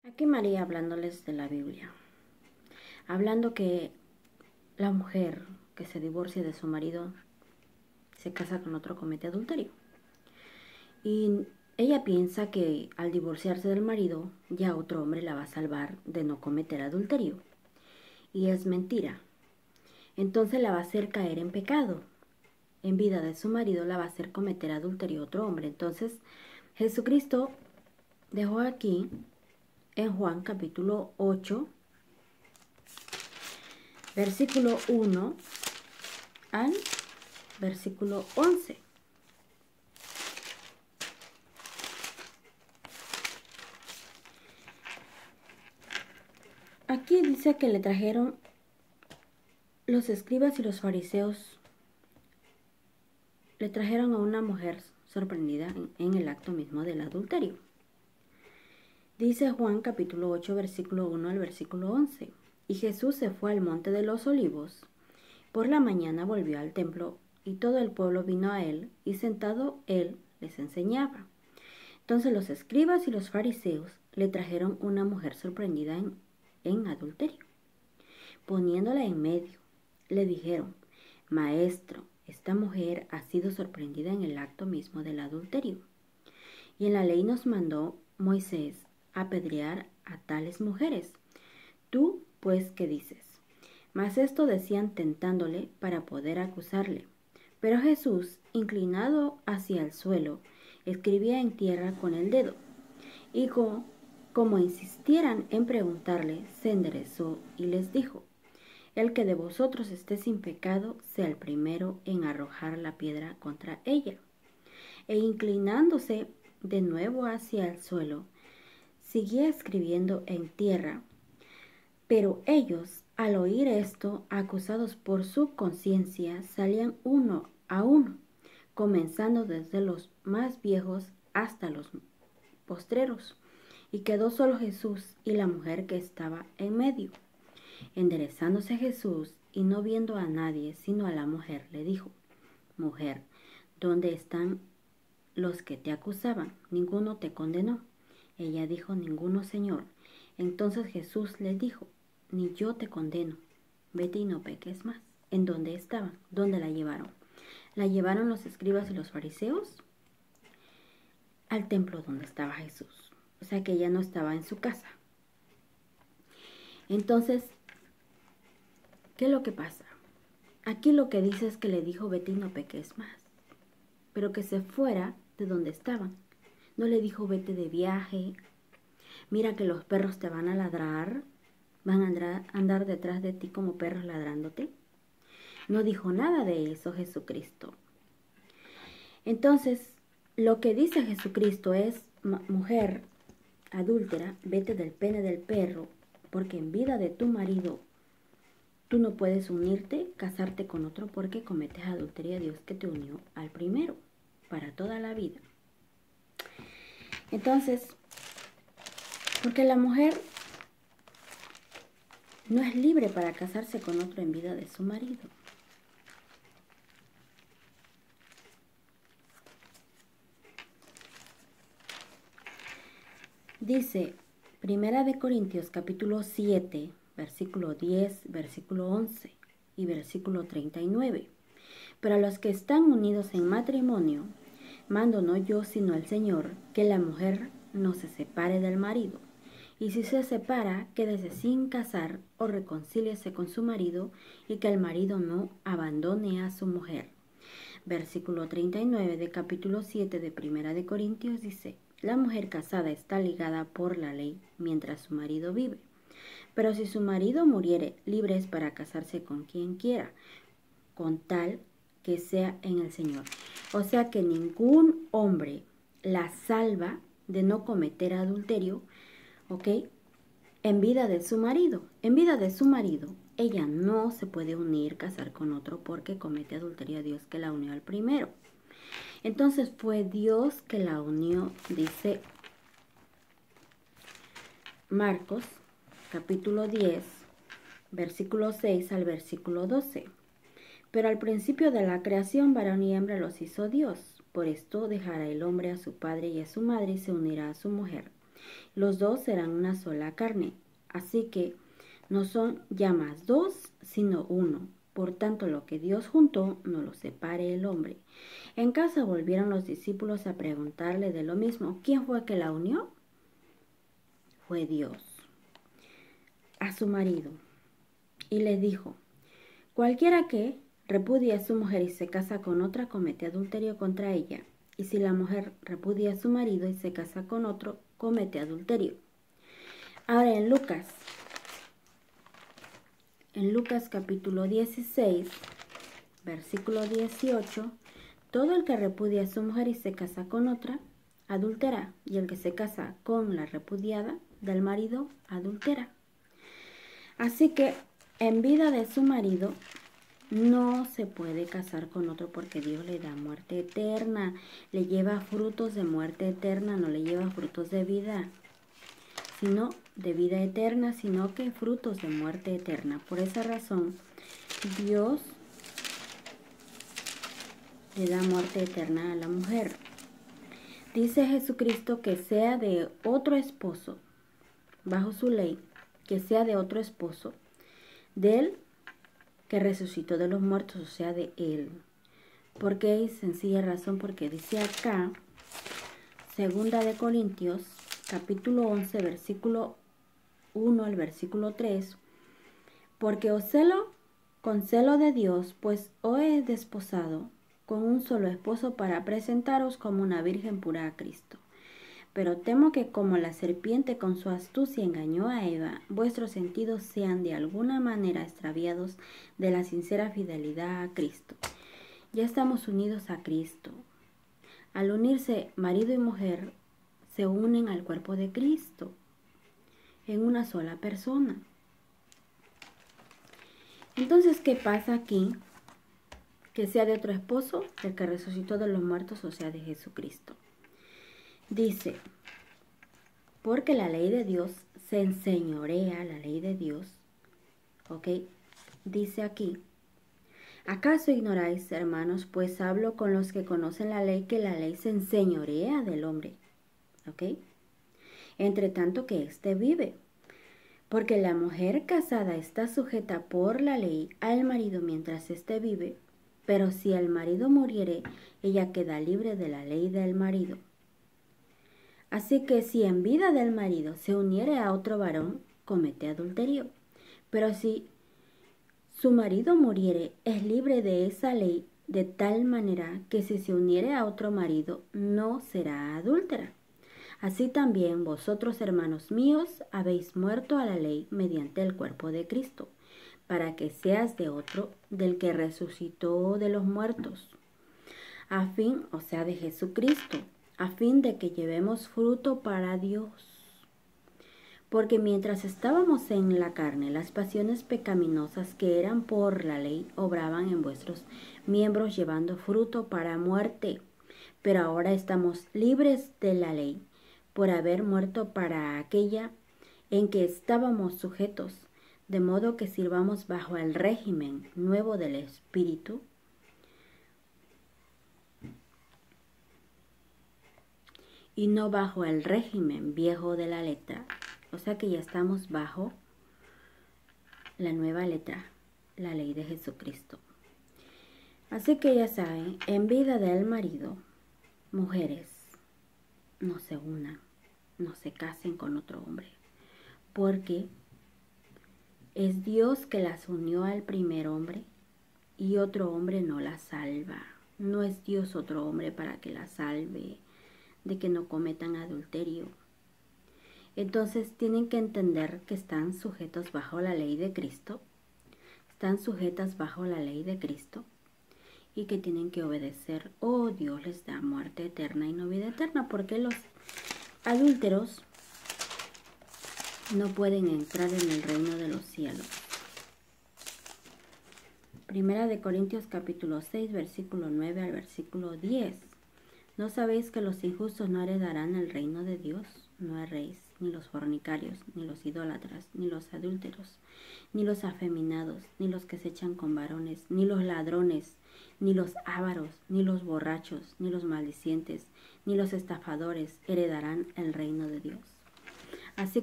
Aquí María hablándoles de la Biblia, hablando que la mujer que se divorcia de su marido se casa con otro comete adulterio. Y ella piensa que al divorciarse del marido ya otro hombre la va a salvar de no cometer adulterio. Y es mentira. Entonces la va a hacer caer en pecado. En vida de su marido la va a hacer cometer adulterio otro hombre. Entonces Jesucristo dejó aquí en Juan capítulo 8, versículo 1 al versículo 11. Aquí dice que le trajeron los escribas y los fariseos, le trajeron a una mujer sorprendida en el acto mismo del adulterio. Dice Juan capítulo 8, versículo 1 al versículo 11. Y Jesús se fue al monte de los olivos. Por la mañana volvió al templo y todo el pueblo vino a él y sentado él les enseñaba. Entonces los escribas y los fariseos le trajeron una mujer sorprendida en adulterio. Poniéndola en medio, le dijeron: Maestro, esta mujer ha sido sorprendida en el acto mismo del adulterio. Y en la ley nos mandó Moisés apedrear a tales mujeres. ¿Tú, pues, qué dices? Mas esto decían tentándole para poder acusarle. Pero Jesús, inclinado hacia el suelo, escribía en tierra con el dedo. Y como insistieran en preguntarle, se enderezó y les dijo: El que de vosotros esté sin pecado, sea el primero en arrojar la piedra contra ella. E inclinándose de nuevo hacia el suelo, seguía escribiendo en tierra. Pero ellos, al oír esto, acusados por su conciencia, salían uno a uno, comenzando desde los más viejos hasta los postreros. Y quedó solo Jesús y la mujer que estaba en medio. Enderezándose Jesús y no viendo a nadie sino a la mujer, le dijo: Mujer, ¿dónde están los que te acusaban? ¿Ninguno te condenó? Ella dijo: Ninguno, Señor. Entonces Jesús le dijo: Ni yo te condeno. Vete y no peques más. ¿En dónde estaban? ¿Dónde la llevaron? ¿La llevaron los escribas y los fariseos? Al templo donde estaba Jesús. O sea que ella no estaba en su casa. Entonces, ¿qué es lo que pasa? Aquí lo que dice es que le dijo: Vete y no peques más. Pero que se fuera de donde estaban. No le dijo: Vete de viaje. Mira que los perros te van a ladrar. Van a andar detrás de ti como perros ladrándote. No dijo nada de eso Jesucristo. Entonces, lo que dice Jesucristo es: mujer adúltera, vete del pene del perro, porque en vida de tu marido tú no puedes unirte, casarte con otro, porque cometes adulterio a Dios que te unió al primero, para toda la vida. Entonces, porque la mujer no es libre para casarse con otro en vida de su marido. Dice Primera de Corintios capítulo 7, versículo 10, versículo 11 y versículo 39. Pero a los que están unidos en matrimonio, mando no yo sino el Señor, que la mujer no se separe del marido. Y si se separa, quédese sin casar o reconcíliese con su marido, y que el marido no abandone a su mujer. Versículo 39 de capítulo 7 de Primera de Corintios dice: La mujer casada está ligada por la ley mientras su marido vive. Pero si su marido muriere, libre es para casarse con quien quiera, con tal que sea en el Señor. O sea que ningún hombre la salva de no cometer adulterio, ¿ok? En vida de su marido. En vida de su marido, ella no se puede unir, casar con otro, porque comete adulterio a Dios que la unió al primero. Entonces fue Dios que la unió, dice Marcos capítulo 10, versículo 6 al versículo 12. Pero al principio de la creación, varón y hembra los hizo Dios. Por esto dejará el hombre a su padre y a su madre y se unirá a su mujer, Los dos serán una sola carne. Así que no son ya más dos, sino uno. Por tanto, lo que Dios juntó, no lo separe el hombre. En casa volvieron los discípulos a preguntarle de lo mismo. ¿Quién fue que la unió? Fue Dios. A su marido. Y le dijo, cualquiera que repudia a su mujer y se casa con otra, comete adulterio contra ella. Y si la mujer repudia a su marido y se casa con otro, comete adulterio. Ahora en Lucas capítulo 16, versículo 18, todo el que repudia a su mujer y se casa con otra, adultera, y el que se casa con la repudiada del marido, adultera. Así que en vida de su marido no se puede casar con otro porque Dios le da muerte eterna, le lleva frutos de muerte eterna, no le lleva frutos de vida, sino de vida eterna, sino que frutos de muerte eterna. Por esa razón, Dios le da muerte eterna a la mujer. Dice Jesucristo que sea de otro esposo, bajo su ley, que sea de otro esposo, del que resucitó de los muertos, o sea, de él. ¿Por qué? Sencilla razón, porque dice acá, 2 de Corintios, capítulo 11, versículo 1 al versículo 3, porque os celo con celo de Dios, pues os he desposado con un solo esposo para presentaros como una virgen pura a Cristo. Pero temo que como la serpiente con su astucia engañó a Eva, vuestros sentidos sean de alguna manera extraviados de la sincera fidelidad a Cristo. Ya estamos unidos a Cristo. Al unirse marido y mujer, se unen al cuerpo de Cristo, en una sola persona. Entonces, ¿qué pasa aquí? Que sea de otro esposo, el que resucitó de los muertos, o sea, de Jesucristo. Dice, porque la ley de Dios se enseñorea, la ley de Dios, ¿ok? Dice aquí, ¿acaso ignoráis, hermanos, pues hablo con los que conocen la ley, que la ley se enseñorea del hombre, ¿ok? Entre tanto que éste vive. Porque la mujer casada está sujeta por la ley al marido mientras éste vive, pero si el marido muriere, ella queda libre de la ley del marido. Así que si en vida del marido se uniere a otro varón, comete adulterio. Pero si su marido muriere, es libre de esa ley, de tal manera que si se uniere a otro marido, no será adúltera. Así también vosotros, hermanos míos, habéis muerto a la ley mediante el cuerpo de Cristo, para que seas de otro, del que resucitó de los muertos, a fin, o sea, de Jesucristo, a fin de que llevemos fruto para Dios. Porque mientras estábamos en la carne, las pasiones pecaminosas que eran por la ley obraban en vuestros miembros llevando fruto para muerte. Pero ahora estamos libres de la ley, por haber muerto para aquella en que estábamos sujetos, de modo que sirvamos bajo el régimen nuevo del Espíritu, y no bajo el régimen viejo de la letra. O sea que ya estamos bajo la nueva letra, la ley de Jesucristo. Así que ya saben, en vida del marido, mujeres, no se unan, no se casen con otro hombre, porque es Dios que las unió al primer hombre y otro hombre no las salva. No es Dios otro hombre para que las salve de que no cometan adulterio. Entonces tienen que entender que están sujetos bajo la ley de Cristo, están sujetas bajo la ley de Cristo y que tienen que obedecer, o Dios les da muerte eterna y no vida eterna, porque los adúlteros no pueden entrar en el reino de los cielos. Primera de Corintios capítulo 6, versículo 9 al versículo 10. ¿No sabéis que los injustos no heredarán el reino de Dios? No erréis, ni los fornicarios, ni los idólatras, ni los adúlteros, ni los afeminados, ni los que se echan con varones, ni los ladrones, ni los ávaros, ni los borrachos, ni los maldicientes, ni los estafadores heredarán el reino de Dios. Así